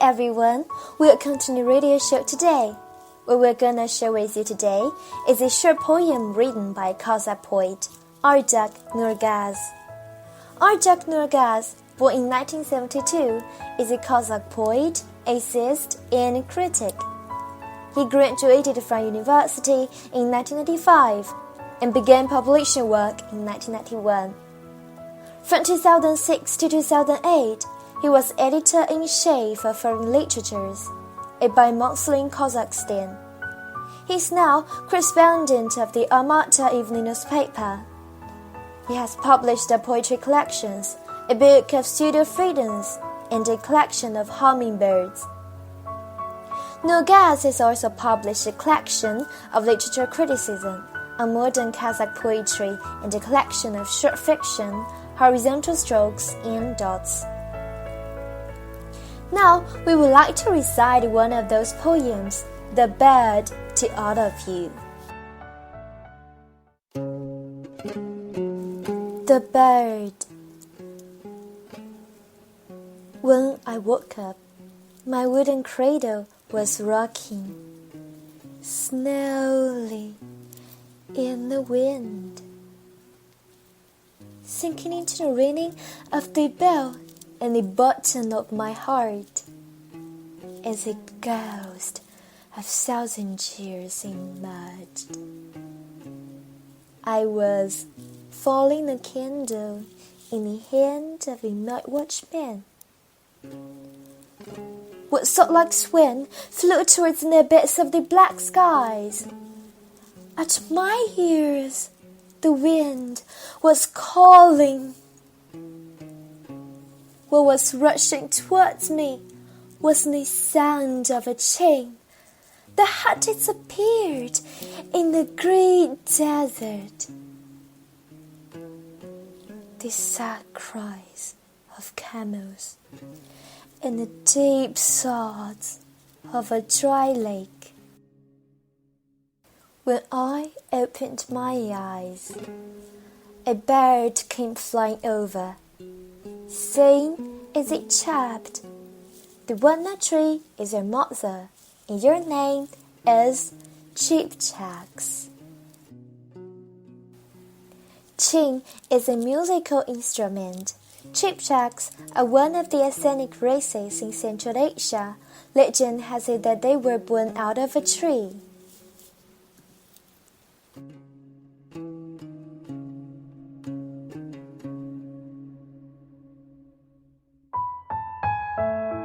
everyone, we'll continue radio show today. What we're gonna share with you today is a short poem written by Kazakh poet Ardakh Nurgaz. Ardakh Nurgaz, born in 1972, is a Kazakh poet, essayist, and critic. He graduated from university in 1995 and began publishing work in 1991. From 2006 to 2008, he was editor-in-chief of Foreign Literatures, a bi-monthly in Kazakhstan. He is now correspondent of the Almaty evening newspaper. He has published poetry collections, a book of studio freedoms, and a collection of hummingbirds. Nurgaz has also published a collection of literature criticism on modern Kazakh poetry and a collection of short fiction, horizontal strokes, and dots. Now, we would like to recite one of those poems, The Bird, to all of you. The Bird. When I woke up, my wooden cradle was rocking slowly in the wind, sinking into the ringing of the bell in the bottom of my heart, as a ghost of 1,000 years emerged. I was following a candle in the hand of a night watchman. What salt-like wind flew towards the abyss of the black skies. At my ears, the wind was calling. What was rushing towards me was the sound of a chain that had disappeared in the great desert. The sad cries of camels and the deep sobs of a dry lake. When I opened my eyes, a bird came flying over, saying as it chirped, "The walnut tree is your mother, and your name is Chipchaks." Chin is a musical instrument. Chipchaks are one of the ethnic races in Central Asia. Legend has it that they were born out of a tree.